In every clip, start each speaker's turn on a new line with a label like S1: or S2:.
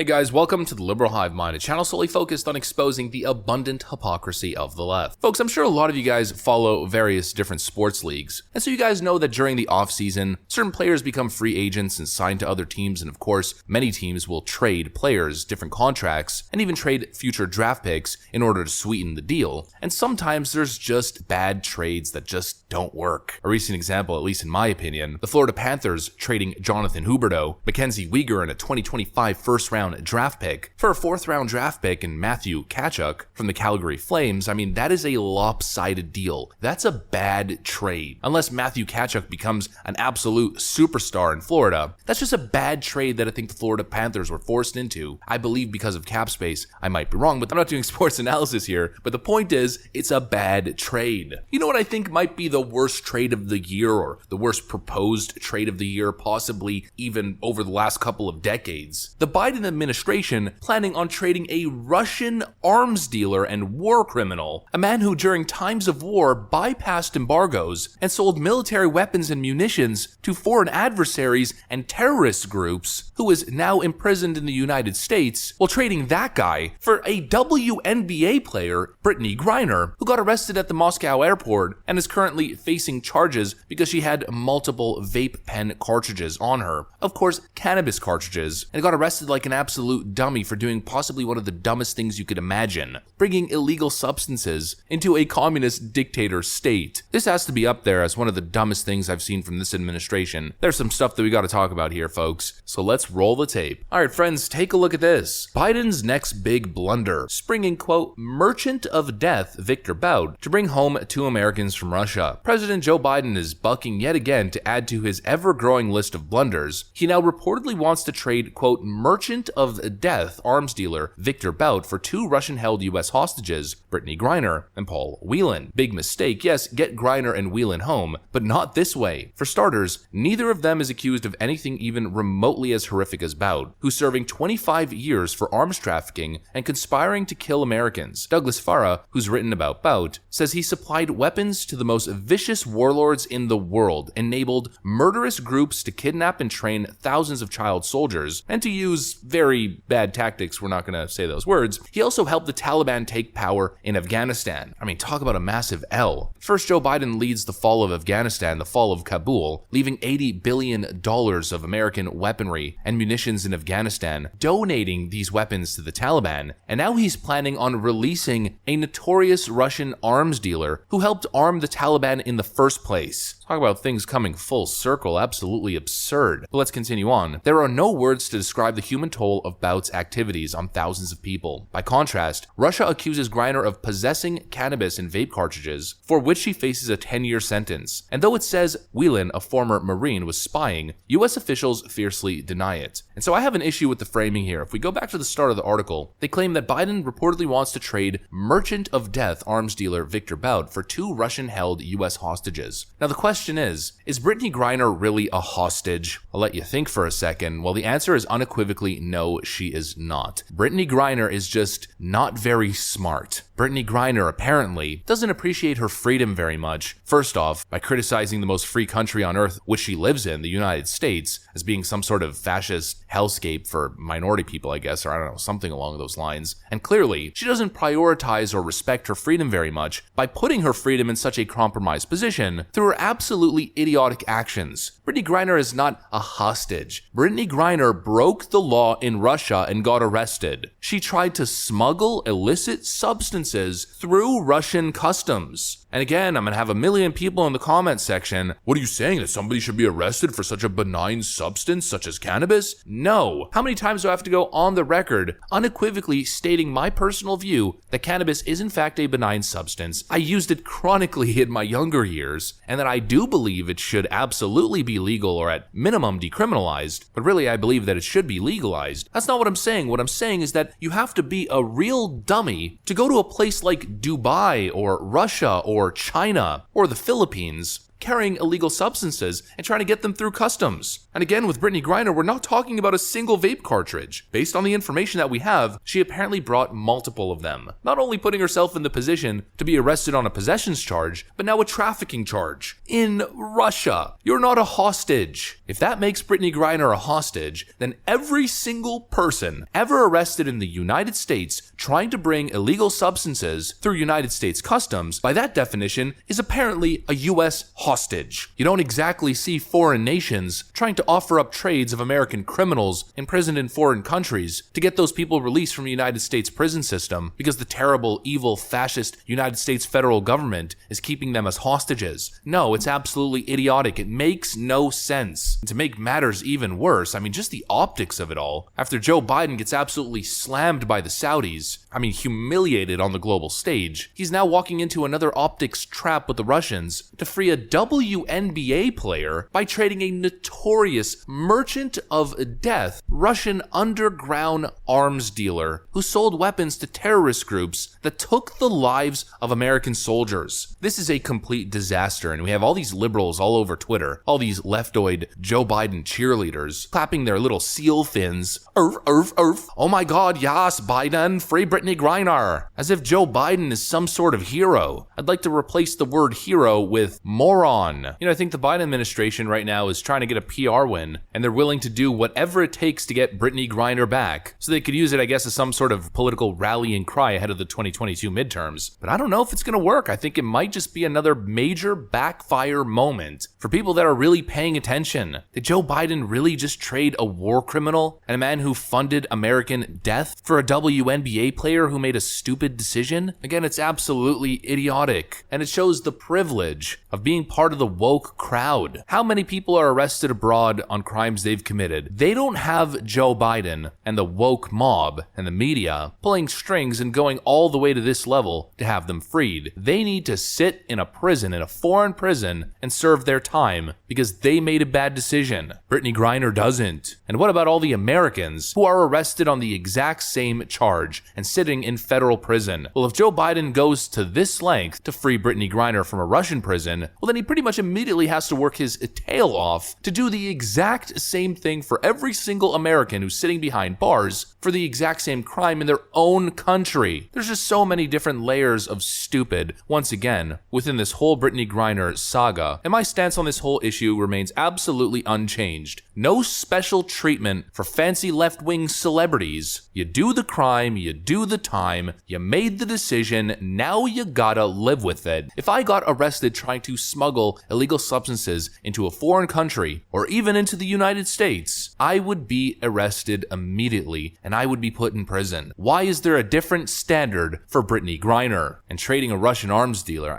S1: Hey guys, welcome to the Liberal Hive Mind, a channel solely focused on exposing the abundant hypocrisy of the left. Folks, I'm sure a lot of you guys follow various different sports leagues, and so you guys know that during the off-season, certain players become free agents and sign to other teams, and of course, many teams will trade players, different contracts, and even trade future draft picks in order to sweeten the deal. And sometimes there's just bad trades that just don't work. A recent example, at least in my opinion, the Florida Panthers trading Jonathan Huberdeau, Mackenzie Weegar, and a 2025 first-round draft pick for a fourth-round draft pick in Matthew Tkachuk from the Calgary Flames. I mean, that is a lopsided deal. That's a bad trade. Unless Matthew Tkachuk becomes an absolute superstar in Florida, that's just a bad trade that I think the Florida Panthers were forced into. I believe because of cap space. I might be wrong, but I'm not doing sports analysis here. But the point is, it's a bad trade. You know what I think might be the worst trade of the year, or the worst proposed trade of the year, possibly even over the last couple of decades? The Biden administration planning on trading a Russian arms dealer and war criminal, a man who during times of war bypassed embargoes and sold military weapons and munitions to foreign adversaries and terrorist groups, who is now imprisoned in the United States, while trading that guy for a WNBA player, Brittany Griner, who got arrested at the Moscow airport and is currently facing charges because she had multiple vape pen cartridges on her. Of course, cannabis cartridges, and got arrested like an absolute dummy for doing possibly one of the dumbest things you could imagine, bringing illegal substances into a communist dictator state. This has to be up there as one of the dumbest things I've seen from this administration. There's some stuff that we got to talk about here, folks, so let's roll the tape. Alright friends, take a look at this. Biden's next big blunder, springing quote, merchant of death Victor Bout to bring home 2 Americans from Russia. President Joe Biden is bucking yet again to add to his ever-growing list of blunders. He now reportedly wants to trade, quote, merchant of death arms dealer Victor Bout for 2 Russian-held U.S. hostages, Brittany Griner and Paul Whelan. Big mistake, yes, get Griner and Whelan home, but not this way. For starters, neither of them is accused of anything even remotely as horrific as Bout, who's serving 25 years for arms trafficking and conspiring to kill Americans. Douglas Farah, who's written about Bout, says he supplied weapons to the most vicious warlords in the world, enabled murderous groups to kidnap and train thousands of child soldiers, and to use very bad tactics, we're not going to say those words. He also helped the Taliban take power in Afghanistan. I mean, talk about a massive L. First, Joe Biden leads the fall of Afghanistan, the fall of Kabul, leaving $80 billion of American weaponry and munitions in Afghanistan, donating these weapons to the Taliban, and now he's planning on releasing a notorious Russian arms dealer who helped arm the Taliban in the first place. Talk about things coming full circle, absolutely absurd. But let's continue on. There are no words to describe the human toll of Bout's activities on thousands of people. By contrast, Russia accuses Griner of possessing cannabis and vape cartridges, for which she faces a 10-year sentence. And though it says Whelan, a former Marine, was spying, US officials fiercely deny it. And so I have an issue with the framing here. If we go back to the start of the article, they claim that Biden reportedly wants to trade merchant of death arms dealer Victor Bout for 2 Russian-held US hostages. Now the question is Brittany Griner really a hostage? I'll let you think for a second. Well, the answer is unequivocally no, she is not. Brittany Griner is just not very smart. Brittany Griner apparently doesn't appreciate her freedom very much. First off, by criticizing the most free country on earth, which she lives in, the United States, as being some sort of fascist hellscape for minority people, I guess, or I don't know, something along those lines. And clearly, she doesn't prioritize or respect her freedom very much by putting her freedom in such a compromised position through her absolutely idiotic actions. Brittany Griner is not a hostage. Brittany Griner broke the law in Russia and got arrested. She tried to smuggle illicit substances through Russian customs. And again, I'm going to have a million people in the comment section. What are you saying, that somebody should be arrested for such a benign substance such as cannabis? No. How many times do I have to go on the record unequivocally stating my personal view that cannabis is in fact a benign substance? I used it chronically in my younger years, and that I do believe it should absolutely be legal or at minimum decriminalized, but really I believe that it should be legalized. That's not what I'm saying. What I'm saying is that you have to be a real dummy to go to a place like Dubai or Russia or China or the Philippines carrying illegal substances and trying to get them through customs. And again, with Brittany Griner, we're not talking about a single vape cartridge. Based on the information that we have, she apparently brought multiple of them, not only putting herself in the position to be arrested on a possessions charge, but now a trafficking charge in Russia. You're not a hostage. If that makes Brittany Griner a hostage, then every single person ever arrested in the United States trying to bring illegal substances through United States customs, by that definition, is apparently a US hostage. You don't exactly see foreign nations trying to offer up trades of American criminals imprisoned in foreign countries to get those people released from the United States prison system because the terrible, evil, fascist United States federal government is keeping them as hostages. No, it's absolutely idiotic. It makes no sense. And to make matters even worse, just the optics of it all. After Joe Biden gets absolutely slammed by the Saudis, humiliated on the global stage, he's now walking into another optics trap with the Russians to free a WNBA player by trading a notorious merchant of death Russian underground arms dealer who sold weapons to terrorist groups that took the lives of American soldiers. This is a complete disaster, and we have all these liberals all over Twitter, all these leftoid Joe Biden cheerleaders clapping their little seal fins. Oh my god, yes, Biden, free Brittany Griner. As if Joe Biden is some sort of hero. I'd like to replace the word hero with moron. I think the Biden administration right now is trying to get a PR win, and they're willing to do whatever it takes to get Brittany Griner back, so they could use it, I guess, as some sort of political rallying cry ahead of the 2022 midterms. But I don't know if it's going to work. I think it might just be another major backfire moment for people that are really paying attention. Did Joe Biden really just trade a war criminal and a man who funded American death for a WNBA player who made a stupid decision? Again, it's absolutely idiotic, and it shows the privilege of being part of the woke crowd. How many people are arrested abroad on crimes they've committed? They don't have Joe Biden and the woke mob and the media pulling strings and going all the way to this level to have them freed. They need to sit in a prison, in a foreign prison, and serve their time because they made a bad decision. Brittany Griner doesn't. And what about all the Americans who are arrested on the exact same charge and sitting in federal prison? Well, if Joe Biden goes to this length to free Brittany Griner from a Russian prison, well, then he pretty much immediately has to work his tail off to do the exact same thing for every single American who's sitting behind bars for the exact same crime in their own country. There's just so many different layers of stupid, once again, within this whole Brittany Griner saga, and my stance on this whole issue remains absolutely unchanged. No special treatment for fancy left-wing celebrities. You do the crime, you do the time, you made the decision, now you gotta live with it. If I got arrested trying to smuggle illegal substances into a foreign country, or even into the United States, I would be arrested immediately, and I would be put in prison. Why is there a different standard for Brittany Griner? And trading a Russian arms dealer,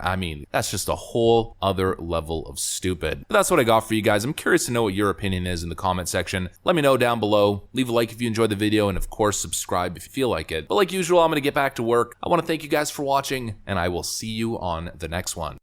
S1: that's just a whole other level of stupid. But that's what I got for you guys. I'm curious to know what your opinion is in the comment section. Let me know down below. Leave a like if you enjoyed the video, and of course, subscribe if you feel like it. But like usual, I'm gonna get back to work. I want to thank you guys for watching, and I will see you on the next one.